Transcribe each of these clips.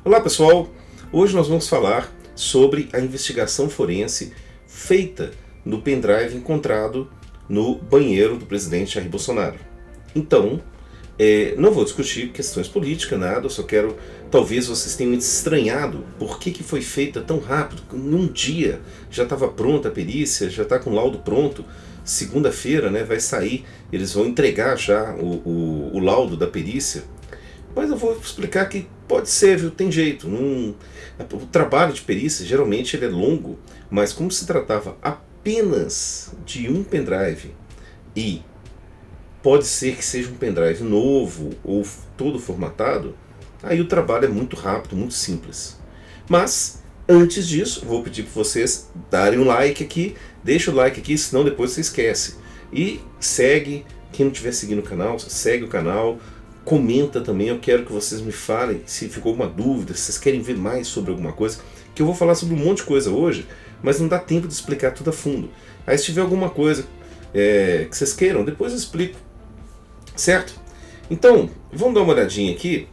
Olá pessoal, hoje nós vamos falar sobre a investigação forense feita no pendrive encontrado no banheiro do presidente Jair Bolsonaro. Então, não vou discutir questões políticas, nada, eu só quero, talvez vocês tenham estranhado por que foi feita tão rápido. Num dia já estava pronta a perícia, já está com o laudo pronto, segunda-feira vai sair, eles vão entregar já o laudo da perícia. Mas eu vou explicar que pode ser, viu? Tem jeito. O trabalho de perícia geralmente ele é longo, mas como se tratava apenas de um pendrive e pode ser que seja um pendrive novo ou todo formatado, aí o trabalho é muito rápido, muito simples. Mas antes disso, vou pedir para vocês darem um like aqui, deixa o like aqui, senão depois você esquece. E segue, quem não estiver seguindo o canal, segue o canal. Comenta também, eu quero que vocês me falem se ficou alguma dúvida, se vocês querem ver mais sobre alguma coisa, que eu vou falar sobre um monte de coisa hoje, mas não dá tempo de explicar tudo a fundo. Aí se tiver alguma coisa que vocês queiram, depois eu explico, certo? Então, vamos dar uma olhadinha aqui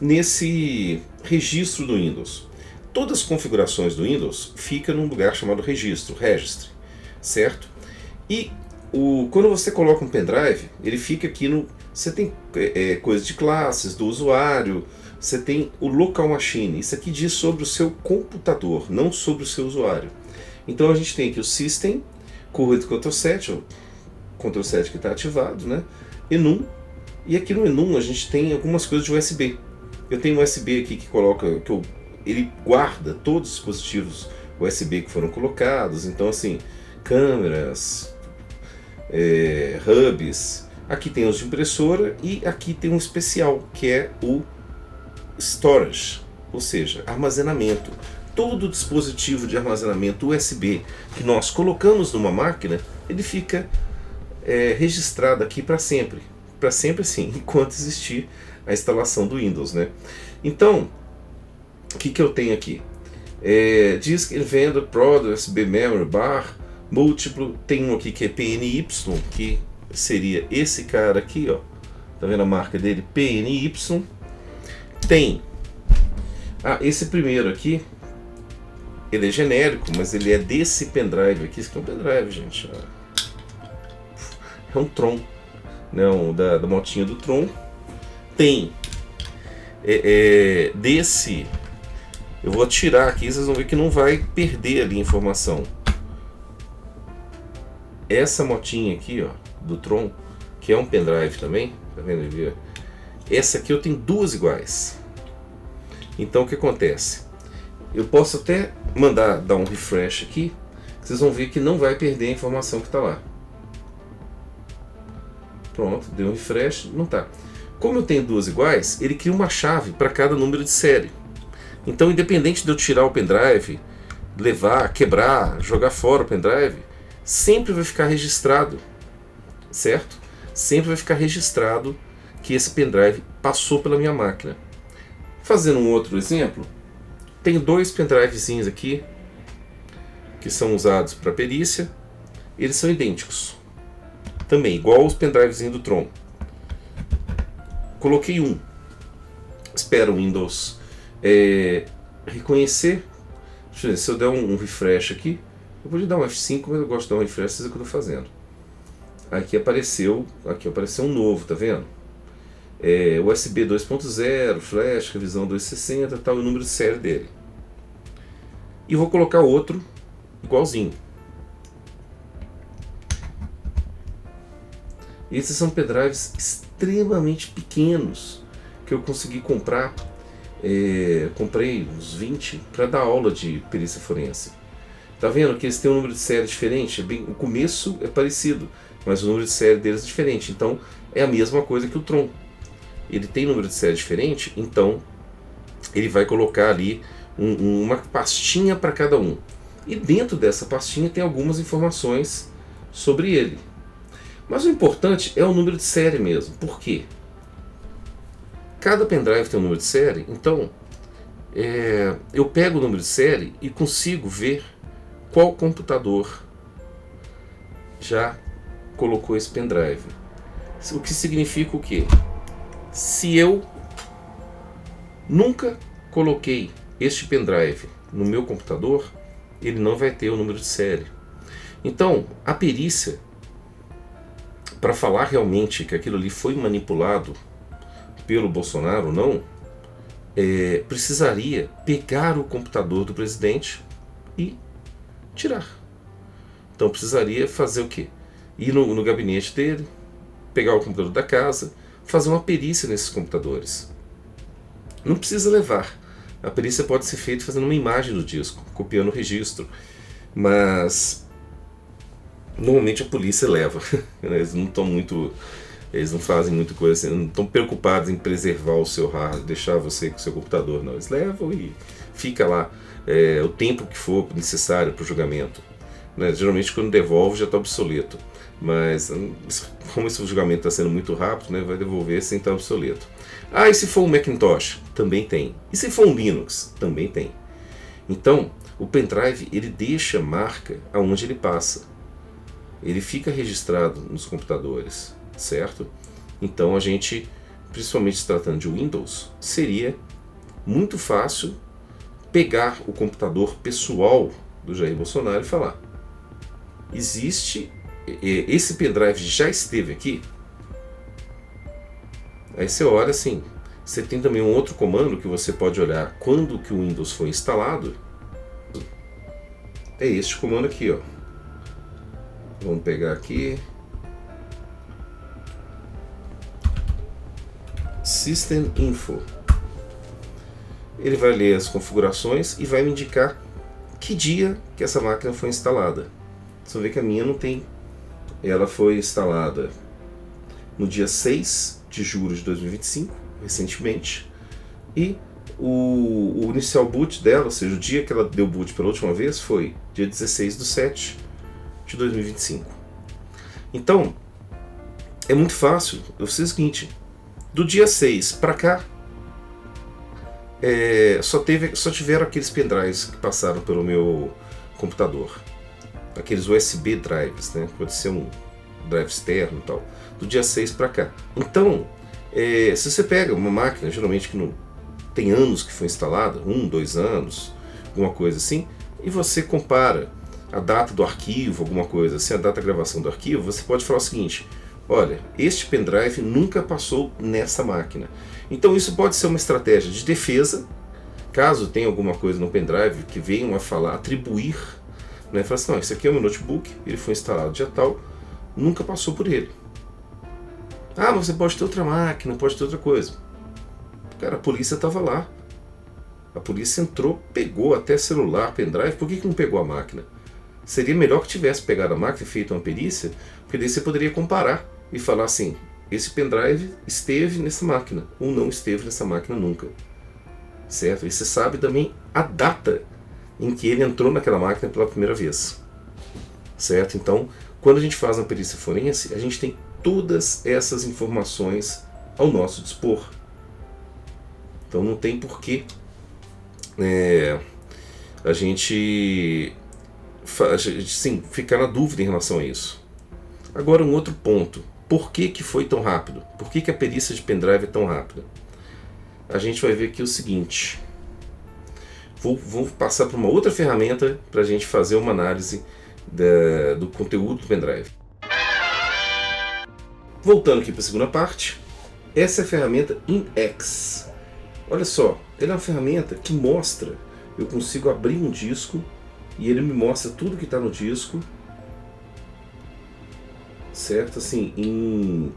nesse registro do Windows. Todas as configurações do Windows ficam num lugar chamado registro, registry, certo? E quando você coloca um pendrive, ele fica aqui no... Você tem coisa de classes, do usuário, você tem o local machine. Isso aqui diz sobre o seu computador, não sobre o seu usuário. Então a gente tem aqui o system, corrido Ctrl+7, o Ctrl+7 que está ativado, né? Enum, e aqui no Enum a gente tem algumas coisas de USB. Eu tenho um USB aqui que ele guarda todos os dispositivos USB que foram colocados. Então assim, câmeras, hubs. Aqui tem os de impressora e aqui tem um especial, que é o storage, ou seja, armazenamento. Todo dispositivo de armazenamento USB que nós colocamos numa máquina, ele fica registrado aqui para sempre. Para sempre sim, enquanto existir a instalação do Windows, né? Então, o que eu tenho aqui? Diz que ele vende Product USB Memory Bar múltiplo. Tem um aqui que é PNY, que seria esse cara aqui, ó. Tá vendo a marca dele? PNY. Tem esse primeiro aqui, ele é genérico, mas ele é desse pendrive aqui. Esse aqui é um pendrive, gente. É um Tron, né? Da motinha do Tron. Tem desse. Eu vou tirar aqui, vocês vão ver que não vai perder ali a informação. Essa motinha aqui, ó, do Tron, que é um pendrive também, tá vendo ali? Essa aqui eu tenho duas iguais. Então o que acontece? Eu posso até dar um refresh aqui, vocês vão ver que não vai perder a informação que está lá. Pronto, deu um refresh, não tá. Como eu tenho duas iguais, ele cria uma chave para cada número de série. Então, independente de eu tirar o pendrive, levar, quebrar, jogar fora o pendrive, sempre vai ficar registrado, certo? Sempre vai ficar registrado que esse pendrive passou pela minha máquina. Fazendo um outro exemplo, tenho dois pendrivezinhos aqui que são usados para perícia. Eles são idênticos, também igual os pendrivezinhos do Tron. Coloquei um, espero o Windows reconhecer. Deixa eu ver, se eu der um refresh aqui, eu vou dar um F5, mas eu gosto de dar um refresh, isso é o que eu estou fazendo. Aqui apareceu um novo, tá vendo? USB 2.0, flash, revisão 260, tal, e o número de série dele. E vou colocar outro igualzinho. Esses são pendrives extremamente pequenos que eu consegui comprar. Comprei uns 20 para dar aula de perícia forense. Tá vendo que eles têm um número de série diferente? O começo é parecido, mas o número de série deles é diferente. Então é a mesma coisa que o Tron. Ele tem número de série diferente, então ele vai colocar ali uma pastinha para cada um. E dentro dessa pastinha tem algumas informações sobre ele. Mas o importante é o número de série mesmo. Por quê? Cada pendrive tem um número de série, então eu pego o número de série e consigo ver qual computador já colocou esse pendrive. O que significa o quê? Se eu nunca coloquei este pendrive no meu computador, ele não vai ter o número de série. Então, a perícia, para falar realmente que aquilo ali foi manipulado pelo Bolsonaro ou não, precisaria pegar o computador do presidente e tirar. Então precisaria fazer o quê? Ir no gabinete dele, pegar o computador da casa, fazer uma perícia nesses computadores. Não precisa levar. A perícia pode ser feita fazendo uma imagem do disco, copiando o registro. Mas normalmente a polícia leva. Eles não estão muito... Eles não fazem muita coisa assim, não estão preocupados em preservar o seu hardware, deixar você com o seu computador, não. Eles levam e fica lá o tempo que for necessário para o julgamento. Né? Geralmente quando devolve já está obsoleto. Mas como esse julgamento está sendo muito rápido, né, vai devolver sem estar obsoleto. Ah, e se for um Macintosh? Também tem. E se for um Linux? Também tem. Então, o pendrive ele deixa marca aonde ele passa. Ele fica registrado nos computadores, certo? Então a gente, principalmente se tratando de Windows, seria muito fácil pegar o computador pessoal do Jair Bolsonaro e falar: existe, esse pendrive já esteve aqui? Aí você olha assim, você tem também um outro comando que você pode olhar quando que o Windows foi instalado. É este comando aqui, ó. Vamos pegar aqui. System Info. Ele vai ler as configurações e vai me indicar que dia que essa máquina foi instalada. Você vê que a minha não tem. Ela foi instalada no dia 6 de julho de 2025, recentemente. E o inicial boot dela, ou seja, o dia que ela deu boot pela última vez, foi dia 16/7 de 2025. Então, é muito fácil. Eu sei o seguinte: do dia 6 para cá, só tiveram aqueles pendrives que passaram pelo meu computador. Aqueles USB drives, né? Pode ser um drive externo e tal. Do dia 6 para cá. Então, se você pega uma máquina, geralmente que não tem anos que foi instalada, 1, 2 anos, alguma coisa assim, e você compara a data do arquivo, alguma coisa assim, a data da gravação do arquivo, você pode falar o seguinte: olha, este pendrive nunca passou nessa máquina. Então isso pode ser uma estratégia de defesa, caso tenha alguma coisa no pendrive que venham a falar, atribuir, né? Falar assim: não, esse aqui é o meu notebook, ele foi instalado dia tal, nunca passou por ele. Ah, mas você pode ter outra máquina, pode ter outra coisa. Cara, a polícia estava lá. A polícia entrou, pegou até celular, pendrive. Por que não pegou a máquina? Seria melhor que tivesse pegado a máquina e feito uma perícia, porque daí você poderia comparar e falar assim: esse pendrive esteve nessa máquina, ou não esteve nessa máquina nunca. Certo? E você sabe também a data em que ele entrou naquela máquina pela primeira vez. Certo? Então, quando a gente faz uma perícia forense, a gente tem todas essas informações ao nosso dispor. Então não tem porquê a gente sim, ficar na dúvida em relação a isso. Agora um outro ponto: por que foi tão rápido? Por que a perícia de pendrive é tão rápida? A gente vai ver aqui o seguinte. Vou passar para uma outra ferramenta para a gente fazer uma análise do conteúdo do pendrive. Voltando aqui para a segunda parte, essa é a ferramenta InX. Olha só, ela é uma ferramenta que mostra, eu consigo abrir um disco e ele me mostra tudo que está no disco, certo? Assim, em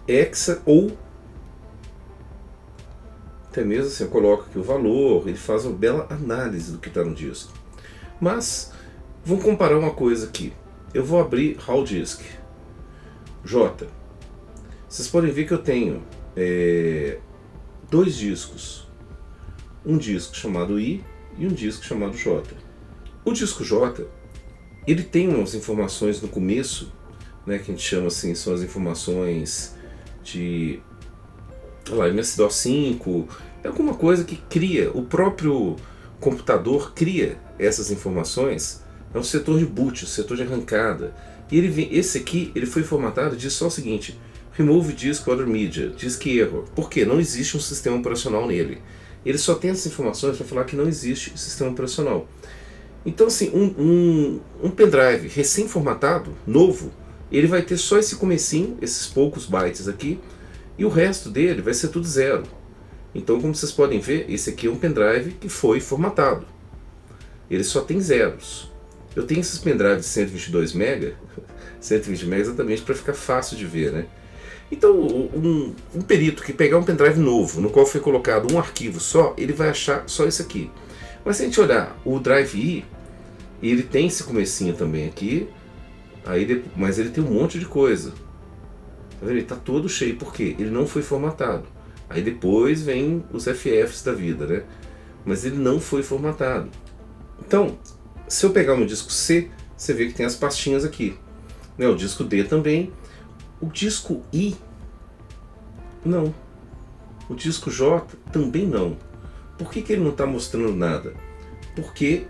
hexa, ou até mesmo assim, eu coloco aqui o valor, ele faz uma bela análise do que está no disco. Mas, vamos comparar uma coisa aqui. Eu vou abrir Raw Disk J. Vocês podem ver que eu tenho 2 discos. Um disco chamado I e um disco chamado J. O disco J, ele tem umas informações no começo, né, que a gente chama assim, são as informações de MS-DOS 5, é alguma coisa que cria, o próprio computador cria essas informações. É um setor de boot, um setor de arrancada. E esse aqui, ele foi formatado, diz só o seguinte: Remove disk other media, disk error. Por quê? Não existe um sistema operacional nele. Ele só tem essas informações para falar que não existe sistema operacional. Então, assim, um pendrive recém-formatado, novo, ele vai ter só esse comecinho, esses poucos bytes aqui, e o resto dele vai ser tudo zero. Então, como vocês podem ver, esse aqui é um pendrive que foi formatado. Ele só tem zeros. Eu tenho esses pendrives de 122 MB, 120 MB exatamente para ficar fácil de ver, né? Então, um perito que pegar um pendrive novo, no qual foi colocado um arquivo só, ele vai achar só esse aqui. Mas se a gente olhar o Drive I, ele tem esse comecinho também aqui, mas ele tem um monte de coisa. Tá vendo? Ele está todo cheio, por quê? Ele não foi formatado. Aí depois vem os FFs da vida, né? Mas ele não foi formatado. Então, se eu pegar no disco C, você vê que tem as pastinhas aqui. Né? O disco D também. O disco I, não. O disco J também não. Por que ele não está mostrando nada? Porque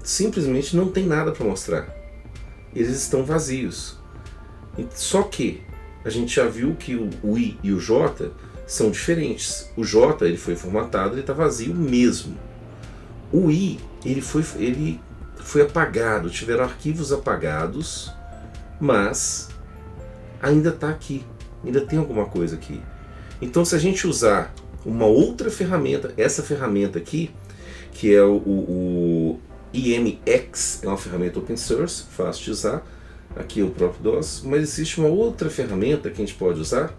simplesmente não tem nada para mostrar. Eles estão vazios. Só que a gente já viu que o I e o J são diferentes. O J ele foi formatado, ele está vazio mesmo. O I ele foi apagado, tiveram arquivos apagados, mas ainda está aqui, ainda tem alguma coisa aqui. Então, se a gente usar uma outra ferramenta, essa ferramenta aqui, que é o EMX, é uma ferramenta open source, fácil de usar, aqui é o próprio DOS, mas existe uma outra ferramenta que a gente pode usar,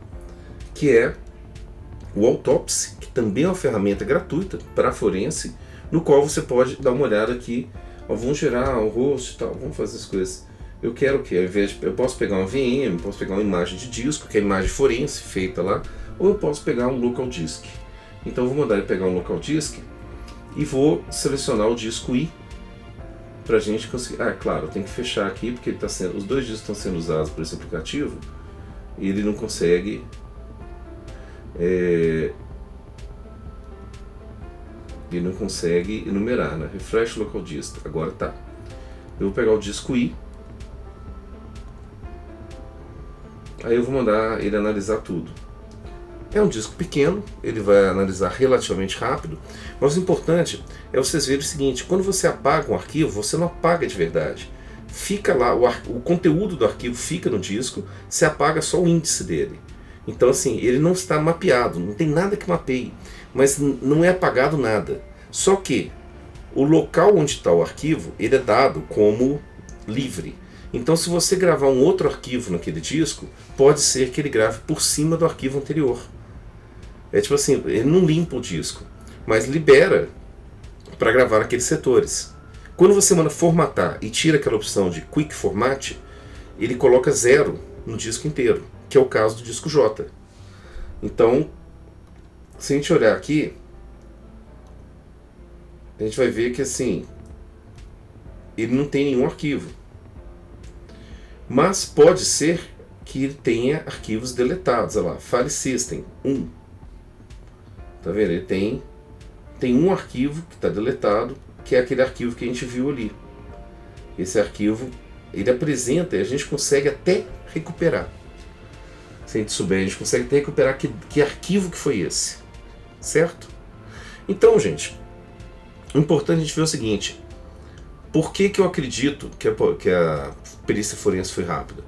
que é o Autopsy, que também é uma ferramenta gratuita para forense, no qual você pode dar uma olhada aqui, vamos gerar um host e tal, vamos fazer as coisas. Eu quero que, ao invés de, eu posso pegar uma VM, posso pegar uma imagem de disco, que é a imagem forense feita lá, ou eu posso pegar um local disk. Então eu vou mandar ele pegar um local disk e vou selecionar o disco I para a gente conseguir. Ah, claro, eu tenho que fechar aqui porque ele os dois discos estão sendo usados por esse aplicativo e ele não consegue. Ele não consegue enumerar, né? Refresh local disk. Agora tá. Eu vou pegar o disco I. Aí eu vou mandar ele analisar tudo. É um disco pequeno, ele vai analisar relativamente rápido, mas o importante é vocês verem o seguinte: quando você apaga um arquivo, você não apaga de verdade. Fica lá, o conteúdo do arquivo fica no disco, você apaga só o índice dele. Então assim, ele não está mapeado, não tem nada que mapeie, mas não é apagado nada. Só que o local onde está o arquivo, ele é dado como livre. Então, se você gravar um outro arquivo naquele disco, pode ser que ele grave por cima do arquivo anterior. É tipo assim, ele não limpa o disco, mas libera para gravar aqueles setores. Quando você manda formatar e tira aquela opção de Quick Format, ele coloca 0 no disco inteiro, que é o caso do disco J. Então, se a gente olhar aqui, a gente vai ver que assim, ele não tem nenhum arquivo. Mas pode ser que ele tenha arquivos deletados. Olha lá, File System 1. Tá vendo? Ele tem um arquivo que está deletado, que é aquele arquivo que a gente viu ali. Esse arquivo, ele apresenta e a gente consegue até recuperar. Se a gente souber, a gente consegue até recuperar que arquivo que foi esse. Certo? Então, gente, o importante a gente ver o seguinte: por que eu acredito que a perícia forense foi rápida?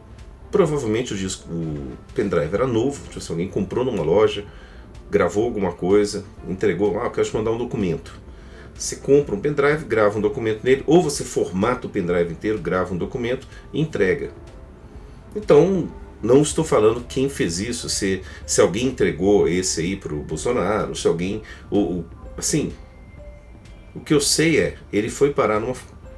Provavelmente o pendrive era novo, tipo, se alguém comprou numa loja, gravou alguma coisa, entregou, eu quero te mandar um documento. Você compra um pendrive, grava um documento nele, ou você formata o pendrive inteiro, grava um documento e entrega. Então, não estou falando quem fez isso, se alguém entregou esse aí para o Bolsonaro, se alguém... assim, o que eu sei é, ele foi parar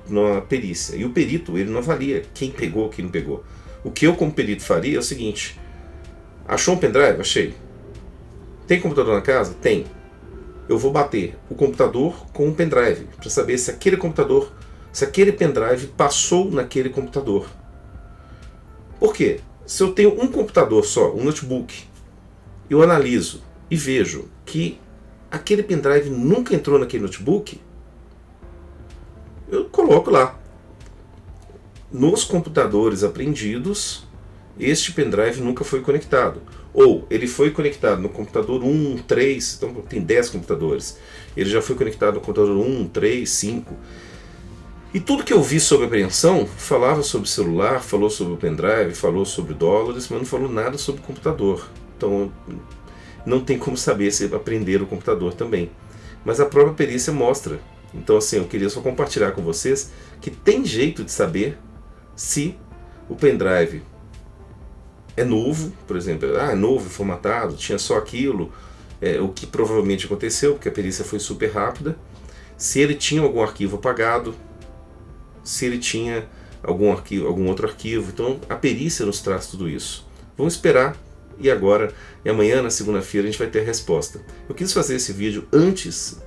numa perícia, e o perito, ele não avalia quem pegou, quem não pegou. O que eu como perito faria é o seguinte: achou um pendrive? Achei. Tem computador na casa? Tem. Eu vou bater o computador com um pendrive, para saber se aquele pendrive passou naquele computador. Por quê? Se eu tenho um computador só, um notebook, eu analiso e vejo que aquele pendrive nunca entrou naquele notebook, eu coloco lá. Nos computadores apreendidos, este pendrive nunca foi conectado. Ou ele foi conectado no computador 1, 3, então tem 10 computadores. Ele já foi conectado no computador 1, 3, 5. E tudo que eu vi sobre apreensão falava sobre celular, falou sobre o pendrive, falou sobre dólares, mas não falou nada sobre computador. Então não tem como saber se aprender o computador também. Mas a própria perícia mostra. Então assim, eu queria só compartilhar com vocês que tem jeito de saber se o pendrive é novo, por exemplo, é novo, formatado, tinha só aquilo, o que provavelmente aconteceu, porque a perícia foi super rápida, se ele tinha algum arquivo apagado, se ele tinha algum outro arquivo. Então a perícia nos traz tudo isso. Vamos esperar, e amanhã, na segunda-feira, a gente vai ter a resposta. Eu quis fazer esse vídeo antes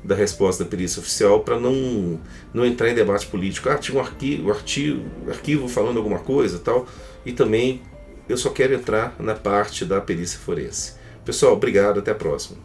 da resposta da perícia oficial para não entrar em debate político. Tinha um arquivo falando alguma coisa e tal, e também eu só quero entrar na parte da perícia forense. Pessoal, obrigado, até a próxima.